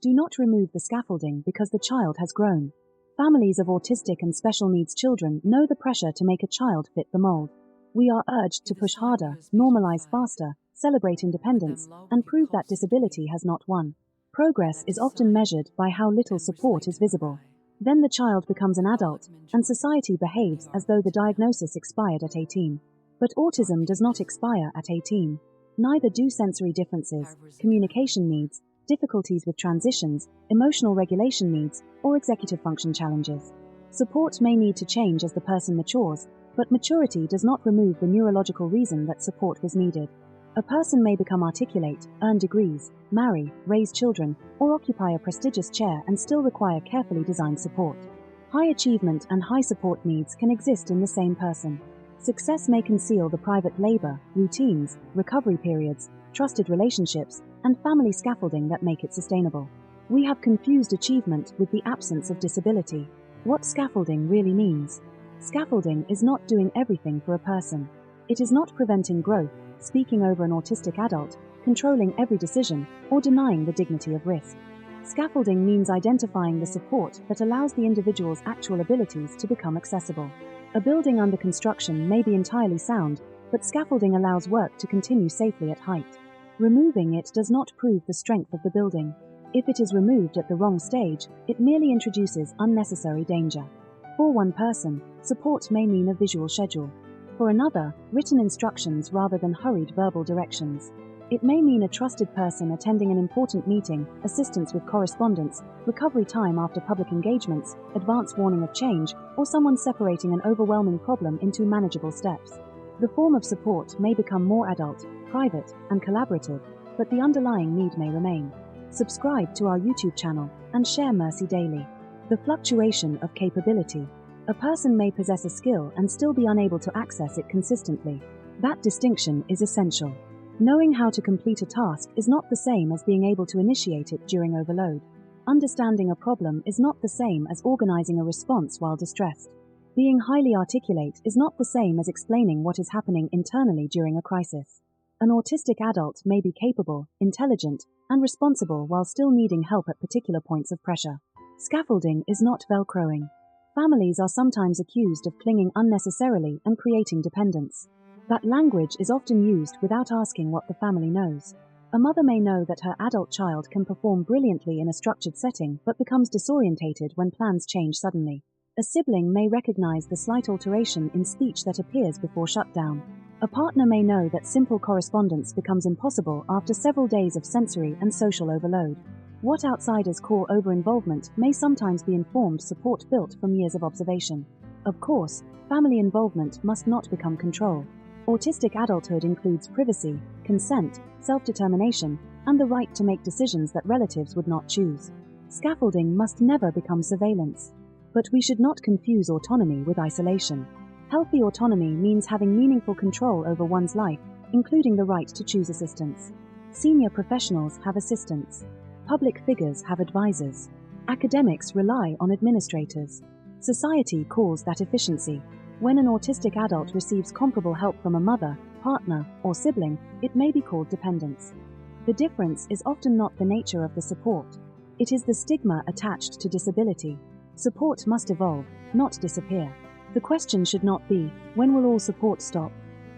Do not remove the scaffolding because the child has grown. Families of autistic and special needs children know the pressure to make a child fit the mold. We are urged to push harder, normalize faster, celebrate independence, and prove that disability has not won. Progress is often measured by how little support is visible. Then the child becomes an adult, and society behaves as though the diagnosis expired at 18. But autism does not expire at 18. Neither do sensory differences, communication needs, difficulties with transitions, emotional regulation needs, or executive function challenges. Support may need to change as the person matures, but maturity does not remove the neurological reason that support was needed. A person may become articulate, earn degrees, marry, raise children, or occupy a prestigious chair and still require carefully designed support. High achievement and high support needs can exist in the same person. Success may conceal the private labor, routines, recovery periods, trusted relationships, and family scaffolding that make it sustainable. We have confused achievement with the absence of disability. What scaffolding really means. Scaffolding is not doing everything for a person. It is not preventing growth, speaking over an autistic adult, controlling every decision, or denying the dignity of risk. Scaffolding means identifying the support that allows the individual's actual abilities to become accessible. A building under construction may be entirely sound, but scaffolding allows work to continue safely at height. Removing it does not prove the strength of the building. If it is removed at the wrong stage, it merely introduces unnecessary danger. For one person, support may mean a visual schedule. For another, written instructions rather than hurried verbal directions. It may mean a trusted person attending an important meeting, assistance with correspondence, recovery time after public engagements, advance warning of change, or someone separating an overwhelming problem into manageable steps. The form of support may become more adult, private, and collaborative, but the underlying need may remain. Subscribe to our YouTube channel and share Mercy daily. The fluctuation of capability. A person may possess a skill and still be unable to access it consistently. That distinction is essential. Knowing how to complete a task is not the same as being able to initiate it during overload. Understanding a problem is not the same as organizing a response while distressed. Being highly articulate is not the same as explaining what is happening internally during a crisis. An autistic adult may be capable, intelligent, and responsible while still needing help at particular points of pressure. Scaffolding is not velcroing. Families are sometimes accused of clinging unnecessarily and creating dependence. That language is often used without asking what the family knows. A mother may know that her adult child can perform brilliantly in a structured setting but becomes disorientated when plans change suddenly. A sibling may recognize the slight alteration in speech that appears before shutdown. A partner may know that simple correspondence becomes impossible after several days of sensory and social overload. What outsiders call over-involvement may sometimes be informed support built from years of observation. Of course, family involvement must not become control. Autistic adulthood includes privacy, consent, self-determination, and the right to make decisions that relatives would not choose. Scaffolding must never become surveillance. But we should not confuse autonomy with isolation. Healthy autonomy means having meaningful control over one's life, including the right to choose assistance. Senior professionals have assistants. Public figures have advisors. Academics rely on administrators. Society calls that efficiency. When an autistic adult receives comparable help from a mother, partner, or sibling, it may be called dependence. The difference is often not the nature of the support. It is the stigma attached to disability. Support must evolve, not disappear. The question should not be, when will all support stop?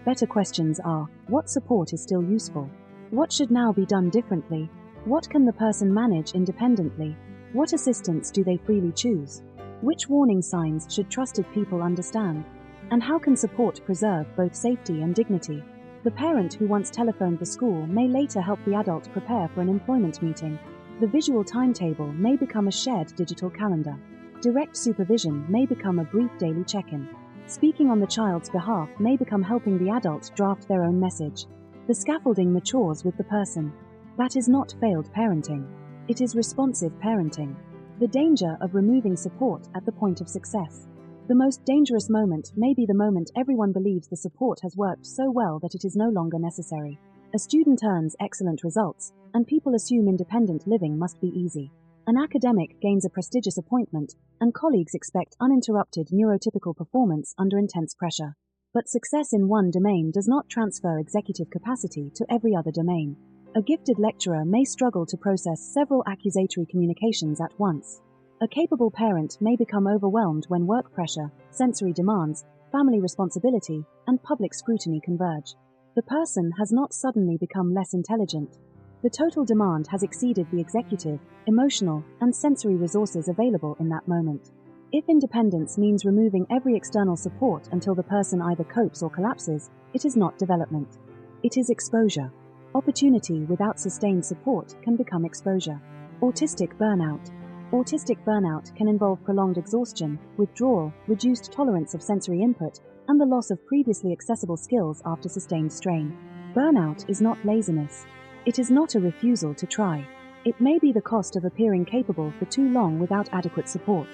Better questions are, what support is still useful? What should now be done differently? What can the person manage independently? What assistance do they freely choose? Which warning signs should trusted people understand? And how can support preserve both safety and dignity? The parent who once telephoned the school may later help the adult prepare for an employment meeting. The visual timetable may become a shared digital calendar. Direct supervision may become a brief daily check-in. Speaking on the child's behalf may become helping the adult draft their own message. The scaffolding matures with the person. That is not failed parenting. It is responsive parenting. The danger of removing support at the point of success. The most dangerous moment may be the moment everyone believes the support has worked so well that it is no longer necessary. A student earns excellent results, and people assume independent living must be easy. An academic gains a prestigious appointment, and colleagues expect uninterrupted neurotypical performance under intense pressure. But success in one domain does not transfer executive capacity to every other domain. A gifted lecturer may struggle to process several accusatory communications at once. A capable parent may become overwhelmed when work pressure, sensory demands, family responsibility, and public scrutiny converge. The person has not suddenly become less intelligent. The total demand has exceeded the executive, emotional, and sensory resources available in that moment. If independence means removing every external support until the person either copes or collapses, it is not development. It is exposure. Opportunity without sustained support can become exposure. Autistic burnout. Autistic burnout can involve prolonged exhaustion, withdrawal, reduced tolerance of sensory input, and the loss of previously accessible skills after sustained strain. Burnout is not laziness. It is not a refusal to try. It may be the cost of appearing capable for too long without adequate support.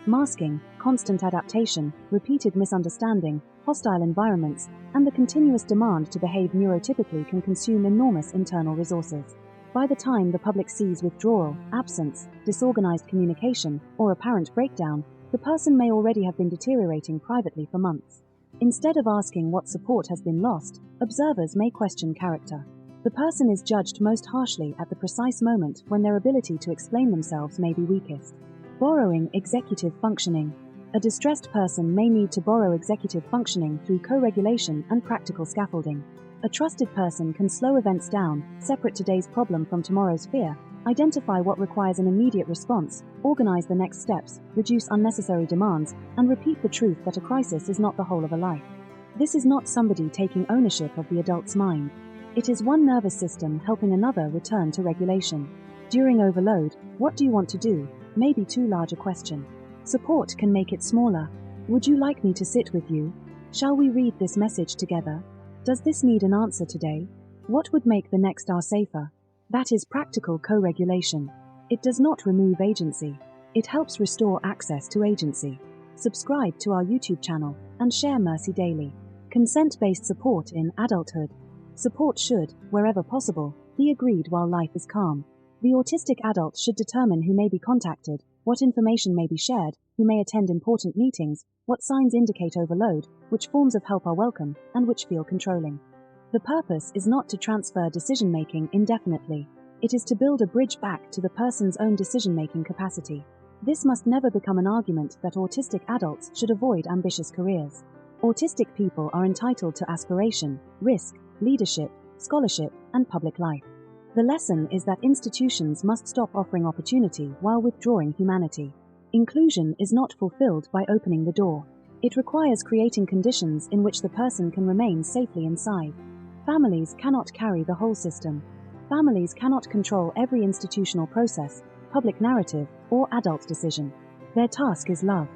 Masking, constant adaptation, repeated misunderstanding, hostile environments, and the continuous demand to behave neurotypically can consume enormous internal resources. By the time the public sees withdrawal, absence, disorganized communication, or apparent breakdown, the person may already have been deteriorating privately for months. Instead of asking what support has been lost, observers may question character. The person is judged most harshly at the precise moment when their ability to explain themselves may be weakest. Borrowing executive functioning. A distressed person may need to borrow executive functioning through co-regulation and practical scaffolding. A trusted person can slow events down, separate today's problem from tomorrow's fear, identify what requires an immediate response, organize the next steps, reduce unnecessary demands, and repeat the truth that a crisis is not the whole of a life. This is not somebody taking ownership of the adult's mind. It is one nervous system helping another return to regulation. During overload, what do you want to do? May be too large a question. Support can make it smaller. Would you like me to sit with you? Shall we read this message together? Does this need an answer today? What would make the next hour safer? That is practical co-regulation. It does not remove agency. It helps restore access to agency. Subscribe to our YouTube channel and share Mercy daily. Consent-based support in adulthood. Support should, wherever possible, be agreed while life is calm. The autistic adult should determine who may be contacted, what information may be shared, who may attend important meetings, what signs indicate overload, which forms of help are welcome, and which feel controlling. The purpose is not to transfer decision-making indefinitely. It is to build a bridge back to the person's own decision-making capacity. This must never become an argument that autistic adults should avoid ambitious careers. Autistic people are entitled to aspiration, risk, leadership, scholarship, and public life. The lesson is that institutions must stop offering opportunity while withdrawing humanity. Inclusion is not fulfilled by opening the door. It requires creating conditions in which the person can remain safely inside. Families cannot carry the whole system. Families cannot control every institutional process, public narrative, or adult decision. Their task is love.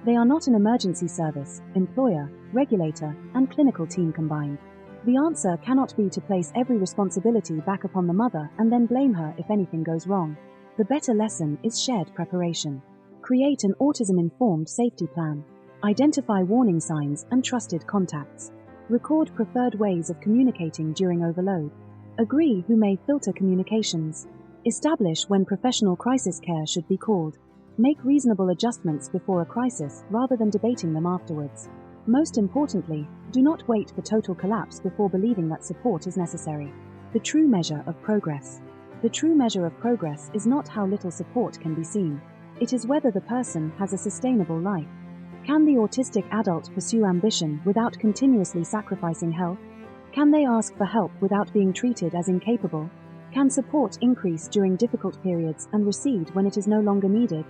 They are not an emergency service, employer, regulator, and clinical team combined. The answer cannot be to place every responsibility back upon the mother and then blame her if anything goes wrong. The better lesson is shared preparation. Create an autism-informed safety plan. Identify warning signs and trusted contacts. Record preferred ways of communicating during overload. Agree who may filter communications. Establish when professional crisis care should be called. Make reasonable adjustments before a crisis rather than debating them afterwards. Most importantly, do not wait for total collapse before believing that support is necessary. The true measure of progress. The true measure of progress is not how little support can be seen. It is whether the person has a sustainable life. Can the autistic adult pursue ambition without continuously sacrificing health? Can they ask for help without being treated as incapable? Can support increase during difficult periods and recede when it is no longer needed?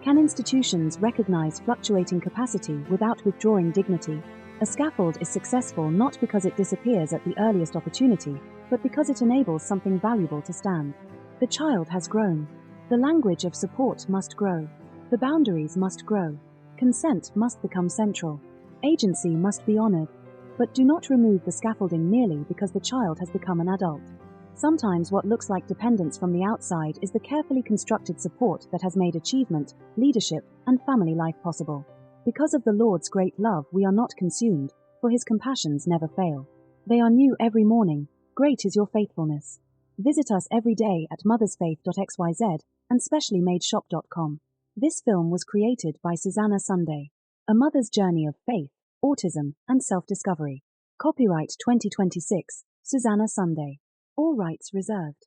Can institutions recognize fluctuating capacity without withdrawing dignity? A scaffold is successful not because it disappears at the earliest opportunity, but because it enables something valuable to stand. The child has grown. The language of support must grow. The boundaries must grow. Consent must become central. Agency must be honored. But do not remove the scaffolding merely because the child has become an adult. Sometimes what looks like dependence from the outside is the carefully constructed support that has made achievement, leadership, and family life possible. Because of the Lord's great love we are not consumed, for his compassions never fail. They are new every morning. Great is your faithfulness. Visit us every day at MothersFaith.xyz and speciallymadeshop.com. This film was created by Susanna Sunday. A mother's journey of faith, autism, and self-discovery. Copyright 2026, Susanna Sunday. All rights reserved.